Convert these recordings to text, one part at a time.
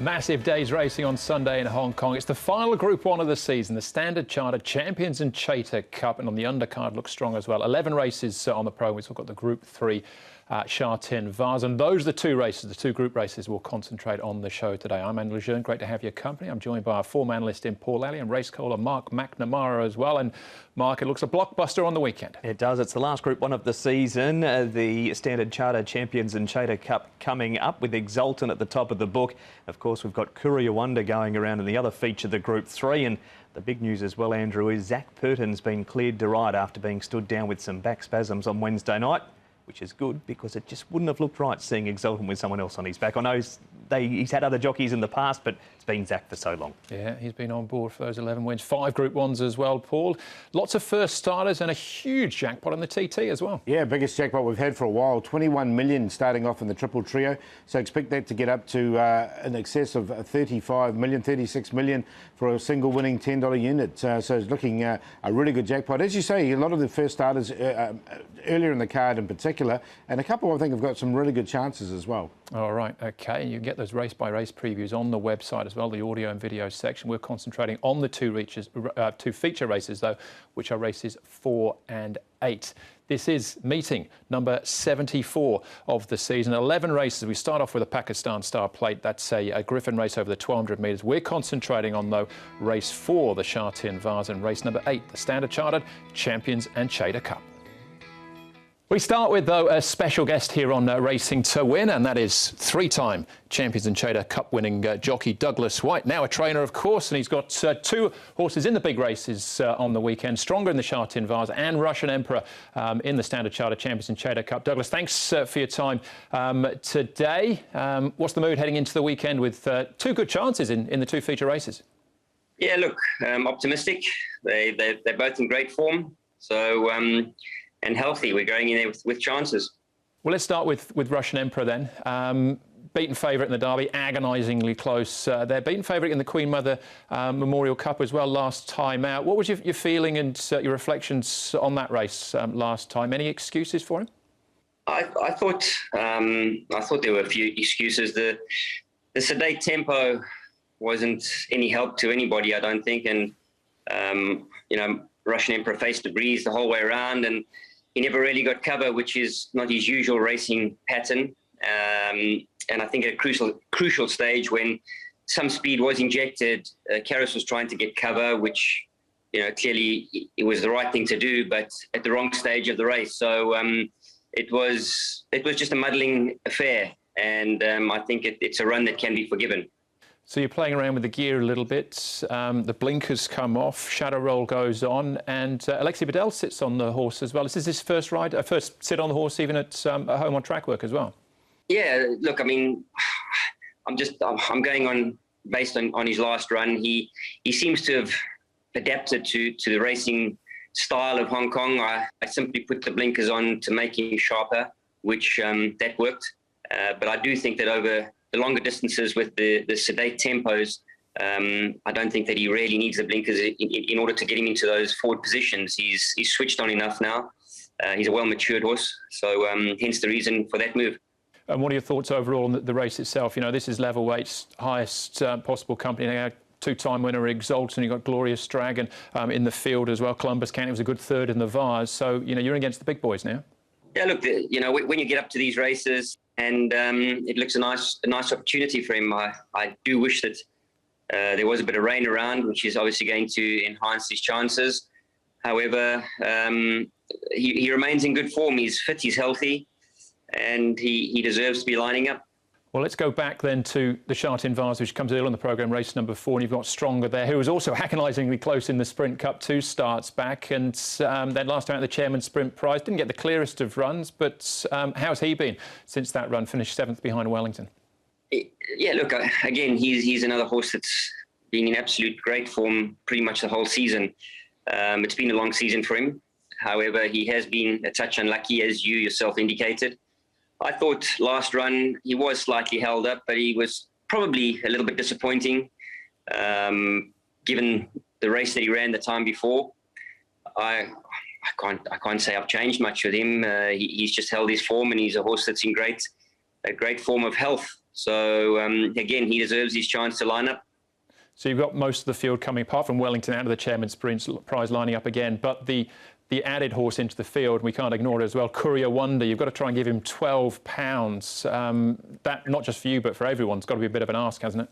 Massive days racing on Sunday in Hong Kong. It's the final Group 1 of the season, the Standard Chartered Champions and Chater Cup, and on the undercard looks strong as well. 11 races on the pro. We've also got the Group 3 Sha Tin, Vase, and those are the two races, the two group races we'll concentrate on the show today. I'm Andy Lejeune, great to have your company. I'm joined by our form analyst in Paul Alley and race caller Mark McNamara as well. And Mark, it looks a blockbuster on the weekend. It does. It's the last Group 1 of the season. The Standard Chartered Champions and Chater Cup coming up with Exultant at the top of the book. Of course, we've got Courier Wonder going around in the other feature, the Group 3. And the big news as well, Andrew, is Zach Purton's been cleared to ride after being stood down with some back spasms on Wednesday night, which is good because it just wouldn't have looked right seeing Exultant with someone else on his back. I know he's had other jockeys in the past, but it's been Zach for so long. Yeah, he's been on board for those 11 wins, 5 Group 1s as well, Paul. Lots of first starters and a huge jackpot in the TT as well. Yeah, biggest jackpot we've had for a while, 21 million starting off in the triple trio. So expect that to get up to in excess of 35 million, 36 million for a single winning $10 unit. So it's looking a really good jackpot. As you say, a lot of the first starters earlier in the card in particular, and a couple I think have got some really good chances as well. All right, OK. You get those race-by-race previews on the website as well, the audio and video section. We're concentrating on the two feature races, though, which are races 4 and 8. This is meeting number 74 of the season. 11 races. We start off with a Pakistan Star Plate. That's a Griffin race over the 1,200 metres. We're concentrating on, though, race 4, the Sha Tin, Vase, and race number 8, the Standard Chartered Champions and Chater Cup. We start with, though, a special guest here on Racing to Win, and that is 3-time Champions and Chater Cup winning jockey Douglas Whyte, now a trainer, of course, and he's got 2 horses in the big races on the weekend, Stronger in the Sha Tin, Vase and Russian Emperor in the Standard Chartered Champions and Chater Cup. Douglas, thanks for your time today. What's the mood heading into the weekend with 2 good chances in the 2 feature races? Yeah, look, optimistic. They're both in great form, so and healthy. We're going in there with chances. Well, let's start with Russian Emperor then. Beaten favourite in the Derby, agonisingly close. They're beaten favourite in the Queen Mother Memorial Cup as well last time out. What was your feeling and your reflections on that race last time? Any excuses for him? I thought there were a few excuses. The sedate tempo wasn't any help to anybody, I don't think. And you know, Russian Emperor faced the breeze the whole way around, and he never really got cover, which is not his usual racing pattern. And I think at a crucial stage when some speed was injected, Karras was trying to get cover, which, you know, clearly it was the right thing to do, but at the wrong stage of the race. So it was just a muddling affair, and I think it's a run that can be forgiven. So you're playing around with the gear a little bit. The blinkers come off, shadow roll goes on, and Alexi Bedell sits on the horse as well. Is this his first ride, first sit on the horse, even at home on track work as well? Yeah, look, I mean, I'm going on based on his last run. He seems to have adapted to the racing style of Hong Kong. I simply put the blinkers on to make him sharper, which that worked. But I do think that over the longer distances with the sedate tempos, I don't think that he really needs the blinkers in order to get him into those forward positions. He's switched on enough now. He's a well-matured horse, so hence the reason for that move. And what are your thoughts overall on the race itself? You know, this is level weight's highest possible company. They had 2-time winner Exultant, you've got Glorious Dragon in the field as well. Columbus County was a good third in the Vase. So, you know, you're against the big boys now. Yeah, look, you know, when you get up to these races, and it looks a nice opportunity for him. I do wish that there was a bit of rain around, which is obviously going to enhance his chances. However, he remains in good form. He's fit, he's healthy, and he deserves to be lining up. Well, let's go back then to the Sha Tin, Vase, which comes early on the programme, race number 4, and you've got Stronger there, who was also agonisingly close in the Sprint Cup 2 starts back, and then last time at the Chairman's Sprint Prize, didn't get the clearest of runs, but how's he been since that run, finished 7th behind Wellington? Yeah, look, again, he's another horse that's been in absolute great form pretty much the whole season. It's been a long season for him. However, he has been a touch unlucky, as you yourself indicated. I thought last run he was slightly held up, but he was probably a little bit disappointing, given the race that he ran the time before. I can't say I've changed much with him. He's just held his form, and he's a horse that's in a great form of health. So again, he deserves his chance to line up. So you've got most of the field coming, apart from Wellington, out of the Chairman's Prize lining up again. But the added horse into the field, we can't ignore it as well, Courier Wonder. You've got to try and give him £12. That, not just for you, but for everyone, it's got to be a bit of an ask, hasn't it?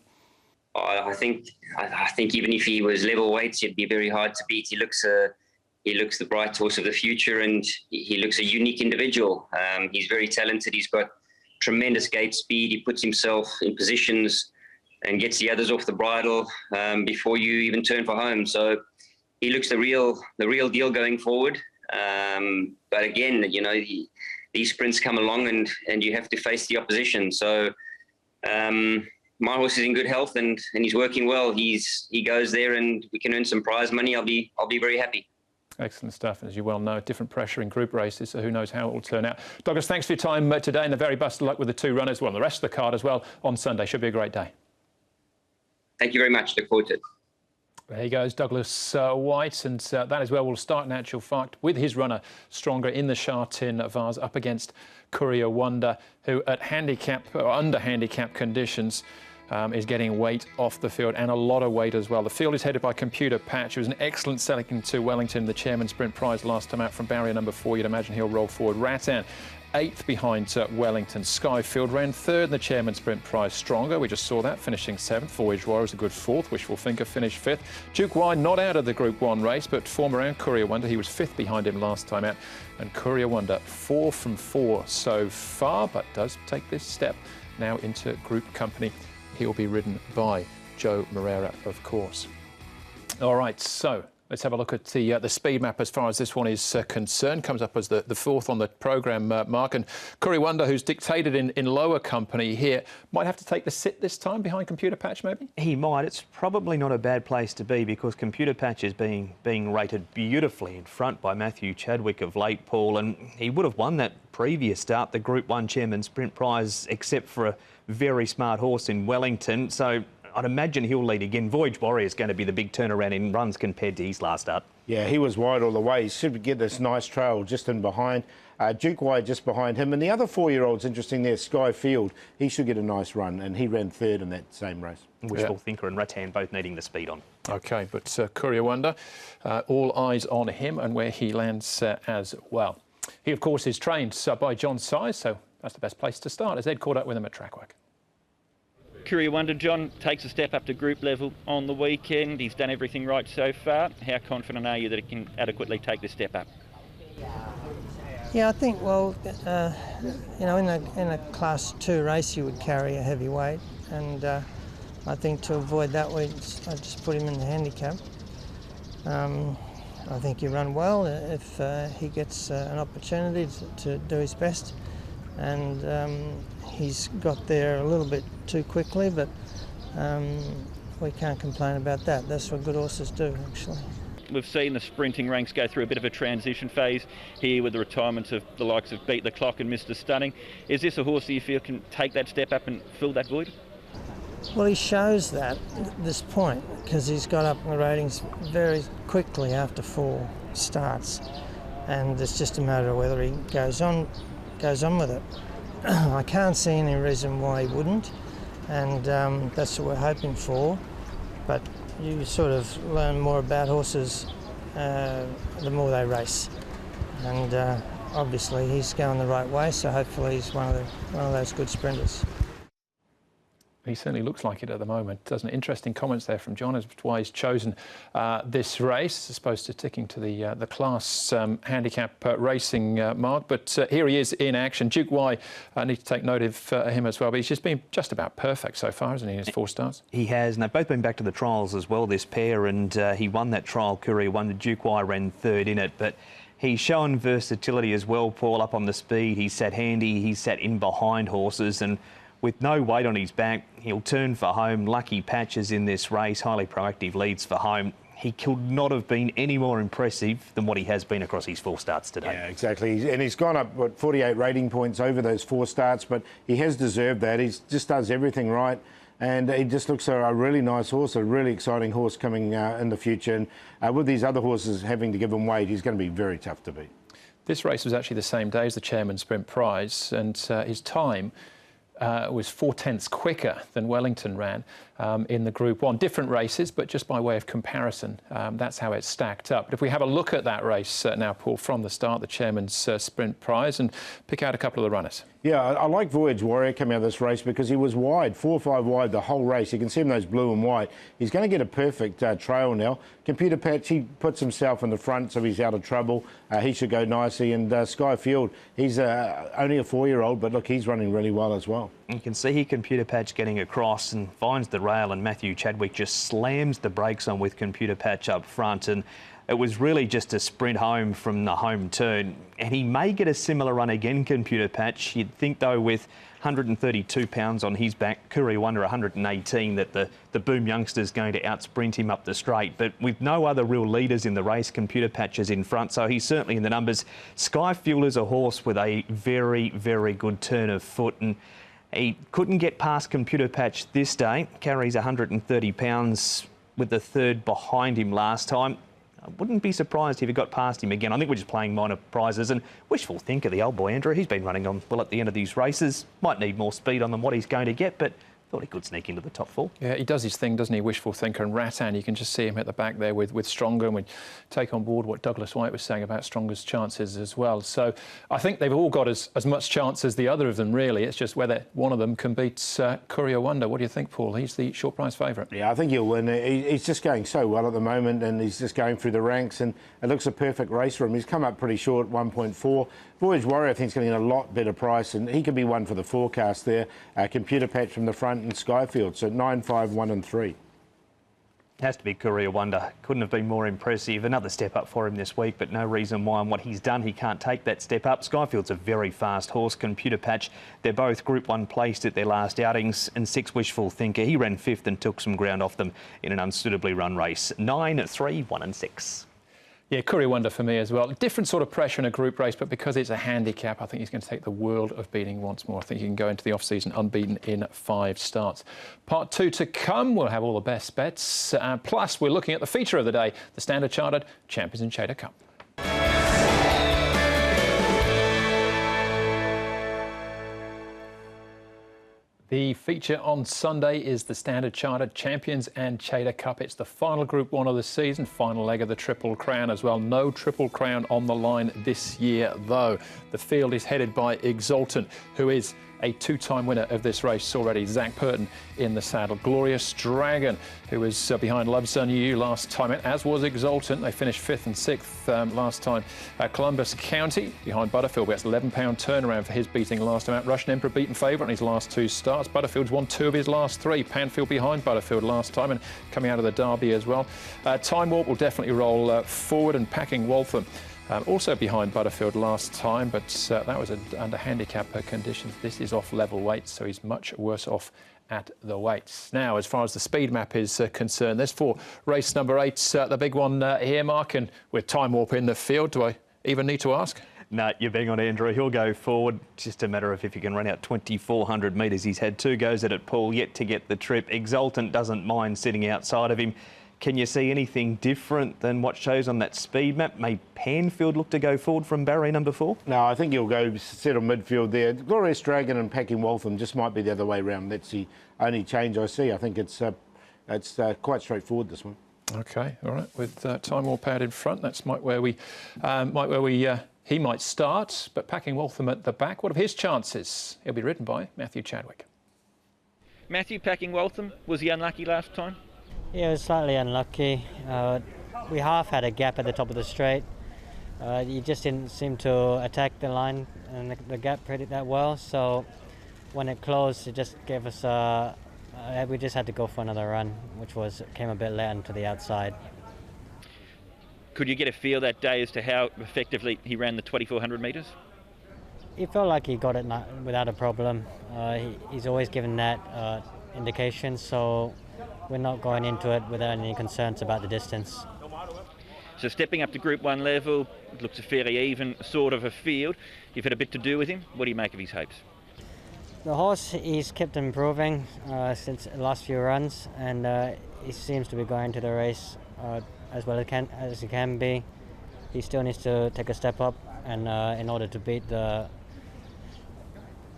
I think even if he was level weights, it'd be very hard to beat. He looks the bright horse of the future, and he looks a unique individual. He's very talented. He's got tremendous gate speed. He puts himself in positions and gets the others off the bridle before you even turn for home. So he looks the real deal going forward. But again, you know, these sprints come along and you have to face the opposition. So my horse is in good health and he's working well. He goes there and we can earn some prize money. I'll be very happy. Excellent stuff. As you well know, different pressure in group races, so who knows how it will turn out. Douglas, thanks for your time today, and the very best of luck with the two runners, well, and the rest of the card as well on Sunday. Should be a great day. Thank you very much. Look forward to it. There he goes, Douglas Whyte, and that is where we'll start in actual fact with his runner stronger in the Sha Tin Vase up against Courier Wonder, who at handicap or under handicap conditions is getting weight off the field, and a lot of weight as well. The field is headed by Computer Patch, who was an excellent second to Wellington, the Chairman's Sprint Prize last time out from barrier number 4. You'd imagine he'll roll forward. Ratan, 8th behind Wellington. Skyfield ran 3rd in the Chairman's Sprint Prize. Stronger, we just saw that, finishing 7th. Voyage Warrior was a good 4th. Wishful Thinker finished 5th. Duke Whyte not out of the Group 1 race, but form around Courier Wonder. He was 5th behind him last time out. And Courier Wonder, 4 from 4 so far, but does take this step now into group company. He'll be ridden by Joe Moreira, of course. All right, so let's have a look at the speed map as far as this one is concerned. Comes up as the 4th on the programme, Mark. And Courier Wonder, who's dictated in lower company here, might have to take the sit this time behind Computer Patch, maybe? He might. It's probably not a bad place to be, because Computer Patch is being rated beautifully in front by Matthew Chadwick of late, Paul, and he would have won that previous start, the Group 1 Chairman's Sprint Prize, except for a very smart horse in Wellington. So I'd imagine he'll lead again. Voyage Warrior is going to be the big turnaround in runs compared to his last start. Yeah, he was wide all the way. He should get this nice trail just in behind. Duke Whyte just behind him. And the other 4-year-old's interesting there, Skyfield. He should get a nice run, and he ran 3rd in that same race. Wishful Thinker and Ratan both needing the speed on. OK, but Courier Wonder, all eyes on him and where he lands as well. He, of course, is trained by John Size, so that's the best place to start, as Ed caught up with him at track work. Courier Wonder, John, takes a step up to group level on the weekend. He's done everything right so far. How confident are you that he can adequately take this step up? Yeah, I think, well, you know, in a Class 2 race you would carry a heavy weight, and I think to avoid that I just put him in the handicap. I think he run well if he gets an opportunity to do his best, and he's got there a little bit too quickly, but we can't complain about that. That's what good horses do, actually. We've seen the sprinting ranks go through a bit of a transition phase here with the retirements of the likes of Beat the Clock and Mr. Stunning. Is this a horse that you feel can take that step up and fill that void? Well, he shows that at this point, because he's got up in the ratings very quickly after 4 starts, and it's just a matter of whether he goes on with it. I can't see any reason why he wouldn't, and that's what we're hoping for. But you sort of learn more about horses the more they race, and obviously he's going the right way, so hopefully he's one of those good sprinters. He certainly looks like it at the moment, doesn't it? Interesting comments there from John as to why he's chosen this race, as opposed to sticking to the class handicap racing mark. But here he is in action. Duke Whyte, I need to take note of him as well, but he's just been just about perfect so far, hasn't he, in his 4 starts? He has, and they've both been back to the trials as well, this pair, and he won that trial. Courier Wonder, Duke Whyte ran 3rd in it, but he's shown versatility as well, Paul, up on the speed. He's sat handy, he's sat in behind horses, and with no weight on his back, he'll turn for home. Lucky patches in this race, highly proactive leads for home. He could not have been any more impressive than what he has been across his 4 starts today. Yeah, exactly. And he's gone up, 48 rating points over those 4 starts, but he has deserved that. He just does everything right, and he just looks a really nice horse, a really exciting horse coming in the future. And with these other horses having to give him weight, he's going to be very tough to beat. This race was actually the same day as the Chairman's Sprint Prize, and his time was 4/10 quicker than Wellington ran in the Group 1. Different races, but just by way of comparison, that's how it stacked up. But if we have a look at that race now, Paul, from the start, the Chairman's Sprint Prize, and pick out a couple of the runners. Yeah, I like Voyage Warrior coming out of this race because he was wide, 4 or 5 wide the whole race. You can see him those blue and white. He's going to get a perfect trail now. Computer Patch, he puts himself in the front, so he's out of trouble. He should go nicely. And Skyfield, he's only a 4-year-old, but look, he's running really well as well. You can see Computer Patch getting across and finds the rail, and Matthew Chadwick just slams the brakes on with Computer Patch up front. And it was really just a sprint home from the home turn. And he may get a similar run again, Computer Patch. You'd think, though, with 132 pounds on his back, Courier Wonder 118, that the Boom youngster's going to outsprint him up the straight. But with no other real leaders in the race, Computer Patch is in front, so he's certainly in the numbers. Skyfuel is a horse with a very, very good turn of foot, and he couldn't get past Computer Patch this day. Carries 130 pounds with the third behind him last time. I wouldn't be surprised if he got past him again. I think we're just playing minor prizes, and wishful thinker, the old boy Andrew. He's been running on well at the end of these races. Might need more speed on than what he's going to get, but thought he could sneak into the top 4. Yeah, he does his thing, doesn't he? Wishful thinker. And Rattan, you can just see him at the back there with Stronger, and we take on board what Douglas Whyte was saying about Stronger's chances as well. So I think they've all got as much chance as the other of them, really. It's just whether one of them can beat Courier Wonder. What do you think, Paul? He's the short price favourite. Yeah, I think he'll win. He's just going so well at the moment, and he's just going through the ranks, and it looks a perfect race for him. He's come up pretty short, 1.4. Voyage Warrior, I think, is going to get a lot better price, and he could be one for the forecast there. Computer Patch from the front, and Skyfield. So 9, 5, 1 and 3. Has to be Courier Wonder. Couldn't have been more impressive. Another step up for him this week, but no reason why on what he's done he can't take that step up. Skyfield's a very fast horse. Computer Patch, they're both Group 1 placed at their last outings, and 6 Wishful Thinker. He ran 5th and took some ground off them in an unsuitably run race. 9, 3, 1 and 6. Yeah, Courier Wonder for me as well. Different sort of pressure in a group race, but because it's a handicap, I think he's going to take the world of beating once more. I think he can go into the off-season unbeaten in 5 starts. Part 2 to come. We'll have all the best bets. Plus, we're looking at the feature of the day, the Standard Chartered Champions in Chater Cup. The feature on Sunday is the Standard Chartered Champions and Chater Cup. It's the final Group 1 of the season, final leg of the Triple Crown as well. No Triple Crown on the line this year, though. The field is headed by Exultant, who is a 2-time winner of this race already. Zach Purton in the saddle. Glorious Dragon, who was behind Love's Son You last time, as was Exultant. They finished 5th and 6th last time. Columbus County behind Butterfield. That's £11 turnaround for his beating last time out. Russian Emperor beaten favourite in his last 2 starts. Butterfield's won 2 of his last 3. Panfield behind Butterfield last time and coming out of the Derby as well. Time Warp will definitely roll forward, and Packing Waltham also behind Butterfield last time, but that was under handicap conditions. This is off level weight, so he's much worse off at the weights. Now, as far as the speed map is concerned, there's for race number 8, the big one here, Mark, and with Time Warp in the field. Do I even need to ask? No, you're bang on, Andrew. He'll go forward. Just a matter of if he can run out 2,400 metres. He's had 2 goes at it, Paul, yet to get the trip. Exultant doesn't mind sitting outside of him. Can you see anything different than what shows on that speed map? May Panfield look to go forward from barrier number 4? No, I think he'll go settle midfield there. Glorious Dragon and Packing Waltham just might be the other way around. That's the only change I see. I think it's quite straightforward, this one. Okay, all right. With Time Warp out in front, that's where he might start. But Packing Waltham at the back. What are his chances? He'll be ridden by Matthew Chadwick. Matthew, Packing Waltham, was he unlucky last time? Yeah, it was slightly unlucky. We half had a gap at the top of the straight. He just didn't seem to attack the line and the gap pretty that well. So when it closed, it just gave us we just had to go for another run, which came a bit late onto the outside. Could you get a feel that day as to how effectively he ran the 2,400 metres? He felt like he got it without a problem. He's always given that indication, so we're not going into it without any concerns about the distance. So stepping up to Group 1 level, it looks a fairly even sort of a field. You've had a bit to do with him. What do you make of his hopes? The horse, he's kept improving since the last few runs, and he seems to be going to the race as well as he can be. He still needs to take a step up, and in order to beat the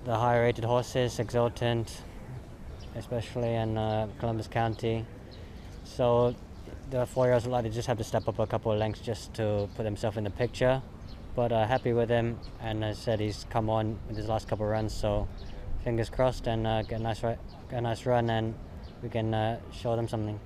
the higher rated horses, Exultant especially, and Columbus County. So the 4-year-olds would like to just have to step up a couple of lengths just to put themselves in the picture. But happy with him, and as I said, he's come on with his last couple of runs, so fingers crossed, and get a nice run, and we can show them something.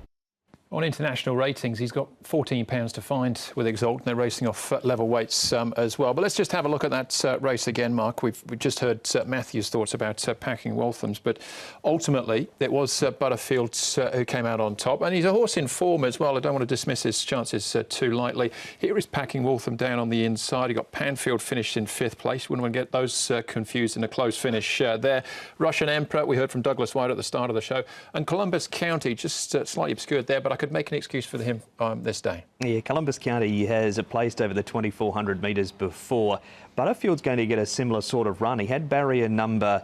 On international ratings, he's got £14 to find with Exalt, and they're racing off level weights as well. But let's just have a look at that race again, Mark. We've just heard Matthew's thoughts about Packing Walthams, but ultimately it was Butterfield who came out on top, and he's a horse in form as well. I don't want to dismiss his chances too lightly. Here is Packing Waltham down on the inside. He got Panfield finished in 5th place. Wouldn't want to get those confused in a close finish there. Russian Emperor, we heard from Douglas Whyte at the start of the show, and Columbus County, just slightly obscured there, but I could make an excuse for him this day. Yeah, Columbus County has placed over the 2,400 metres before. Butterfield's going to get a similar sort of run. He had barrier number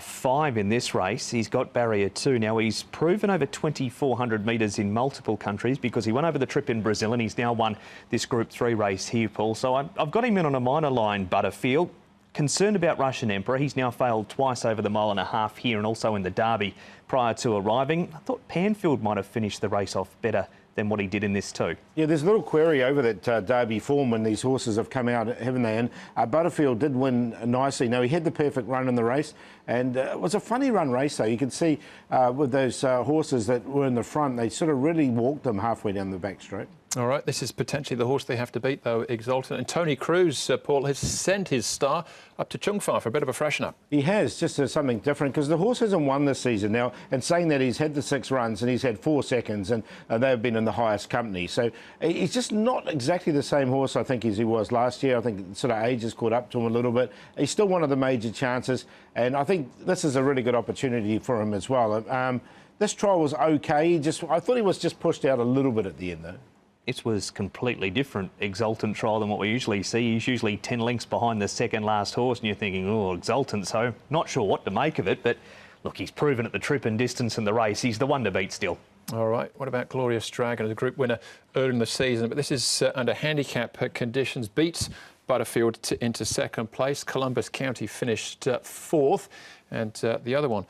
5 in this race. He's got barrier 2. Now, he's proven over 2,400 metres in multiple countries because he won over the trip in Brazil, and he's now won this Group 3 race here, Paul. So I've got him in on a minor line, Butterfield. Concerned about Russian Emperor. He's now failed twice over the 1.5 mile here and also in the Derby prior to arriving. I thought Panfield might have finished the race off better than what he did in this too. Yeah, there's a little query over that Derby form when these horses have come out, haven't they? And Butterfield did win nicely. Now, he had the perfect run in the race, and it was a funny run race, though. You can see with those horses that were in the front, they sort of really walked them halfway down the back straight. All right, this is potentially the horse they have to beat, though, Exultant. And Tony Cruz, Paul, has sent his star up to Chungfar for a bit of a freshen-up. He has, just as something different, because the horse hasn't won this season now. And saying that, he's had the 6 runs and he's had 4 seconds, and they've been in the highest company. So he's just not exactly the same horse, I think, as he was last year. I think sort of age has caught up to him a little bit. He's still one of the major chances, and I think this is a really good opportunity for him as well. This trial was okay. I thought he was just pushed out a little bit at the end, though. This was completely different Exultant trial than what we usually see. He's usually 10 lengths behind the second last horse, and you're thinking, oh, Exultant, so not sure what to make of it. But look, he's proven at the trip and distance in the race. He's the one to beat still. All right, what about Glorious Dragon, the group winner early in the season? But this is under handicap conditions. Beats Butterfield into 2nd place. Columbus County finished 4th. And the other one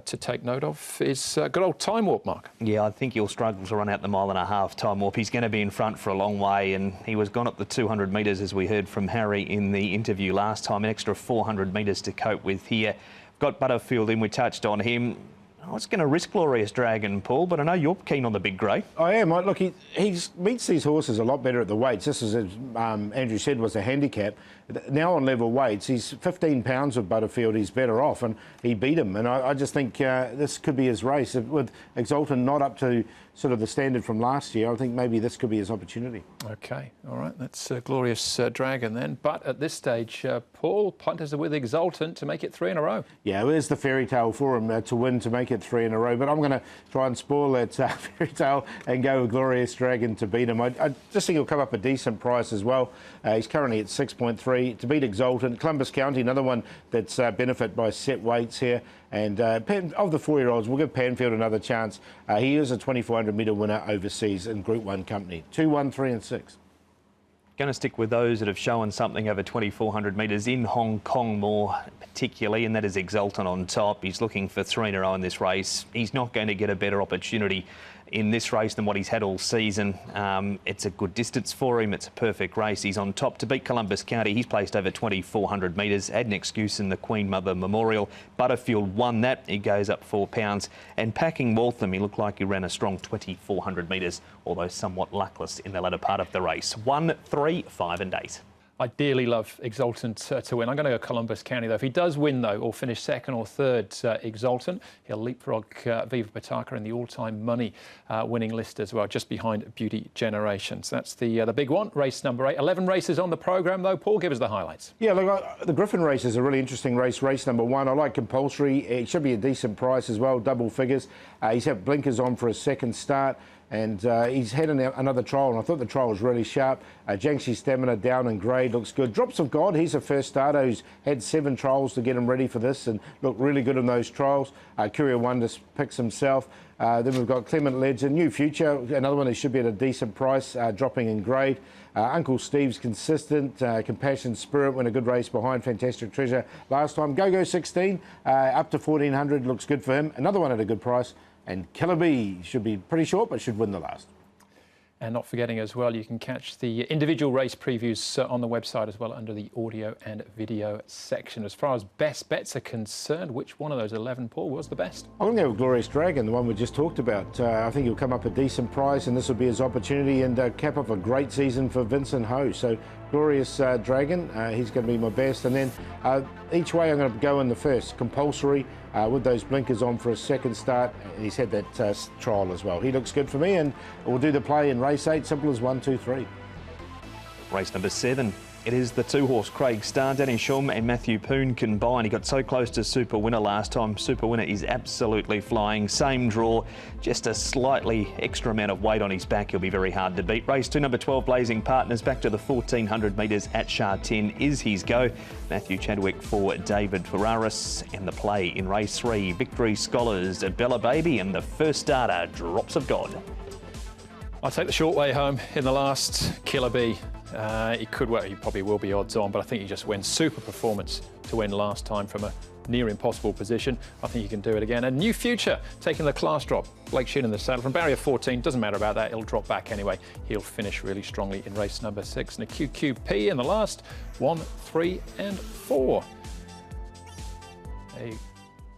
to take note of is good old Time Warp, Mark. Yeah, I think he'll struggle to run out the 1.5 mile Time Warp. He's going to be in front for a long way, and he was gone up the 200 metres, as we heard from Harry in the interview last time. An extra 400 metres to cope with here. Got Butterfield in, we touched on him. I was going to risk Glorious Dragon, Paul, but I know you're keen on the big grey. I am. Look, he meets these horses a lot better at the weights. This is, as Andrew said, was a handicap. Now on level weights, he's 15 pounds with Butterfield. He's better off, and he beat him. And I just think this could be his race. With Exultant not up to sort of the standard from last year, I think maybe this could be his opportunity. OK, all right, that's Glorious Dragon then. But at this stage, Paul, punters are with Exultant to make it 3 in a row. Yeah, there's the fairy tale for him to win, to make it 3 in a row. But I'm going to try and spoil that fairy tale and go with Glorious Dragon to beat him. I just think he'll come up a decent price as well. He's currently at 6.3 to beat Exultant. Columbus County, another one that's benefit by set weights here. And of the 4-year-olds, we'll give Panfield another chance. He is a 2,400 metre winner overseas in Group 1 company. 2, 1, 3 and 6. Going to stick with those that have shown something over 2,400 metres in Hong Kong more particularly, and that is Exultant on top. He's looking for 3 in a row in this race. He's not going to get a better opportunity in this race than what he's had all season. It's a good distance for him. It's a perfect race. He's on top to beat Columbus County. He's placed over 2,400 metres. Had an excuse in the Queen Mother Memorial. Butterfield won that. He goes up £4. And Packing Waltham, he looked like he ran a strong 2,400 metres, although somewhat luckless in the latter part of the race. 1, 3, 5 and 8. I dearly love Exultant to win. I'm going to go Columbus County, though. If he does win, though, or finish 2nd or 3rd, Exultant, he'll leapfrog Viva Pitaka in the all-time money winning list as well, just behind Beauty Generations. That's the big one, race number 8. 11 races on the programme, though. Paul, give us the highlights. Yeah, look, the Griffin race is a really interesting race. Race number 1, I like Compulsory. It should be a decent price as well, double figures. He's had blinkers on for a 2nd start. And he's had another trial, and I thought the trial was really sharp. Jiangxi Stamina down in grade, looks good. Drops of God, he's a first starter who's had 7 trials to get him ready for this and looked really good in those trials. Courier Wonder picks himself. Then we've got Clement Legend, New Future, another one who should be at a decent price, dropping in grade. Uncle Steve's consistent. Compassion Spirit went a good race behind Fantastic Treasure last time. Go 16, up to 1400, looks good for him. Another one at a good price. And Killer B should be pretty short, but should win the last. And not forgetting as well, you can catch the individual race previews on the website as well under the audio and video section. As far as best bets are concerned, which one of those 11, Paul, was the best? I'm going to go with Glorious Dragon, the one we just talked about. I think he'll come up a decent price, and this will be his opportunity and cap off a great season for Vincent Ho. So Glorious Dragon, he's going to be my best. And then each way I'm going to go in the first, compulsory, with those blinkers on for a second start. He's had that trial as well. He looks good for me, and we'll do the play in race 8, simple as 1, 2, 3. Race number 7. It is the 2-horse Craig Star, Danny Shum and Matthew Poon combined. He got so close to Super Winner last time. Super Winner is absolutely flying. Same draw, just a slightly extra amount of weight on his back. He'll be very hard to beat. Race 2, number 12, Blazing Partners, back to the 1400 metres at Sha Tin is his go. Matthew Chadwick for David Ferraris, and the play in race 3, Victory Scholars, Bella Baby, and the first starter, Drops of God. I'll take the short way home in the last, Killer B. He probably will be odds on, but I think he just wins. Super performance to win last time from a near impossible position. I think he can do it again. And New Future taking the class drop. Blake Shin in the saddle from barrier 14. Doesn't matter about that. He'll drop back anyway. He'll finish really strongly in race number 6. And a QQP in the last 1, 3 and 4.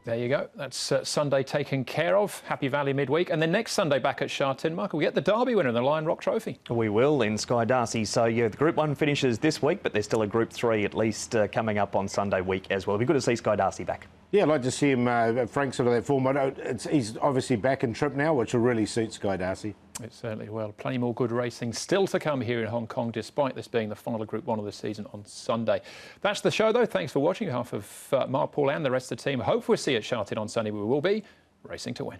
There you go. That's Sunday taken care of. Happy Valley midweek. And then next Sunday back at Sha Tin, Michael, we get the Derby winner in the Lion Rock Trophy. We will in Sky Darcy. So, yeah, the Group 1 finishes this week, but there's still a Group 3 at least coming up on Sunday week as well. It'll be good to see Sky Darcy back. Yeah, I'd like to see him, Frank, sort of that form. He's obviously back in trip now, which will really suit Sky Darcy. It certainly will. Plenty more good racing still to come here in Hong Kong, despite this being the final Group 1 of the season on Sunday. That's the show, though. Thanks for watching. On behalf of Mark, Paul and the rest of the team, hope we'll see you at Sha Tin on Sunday. We will be racing to win.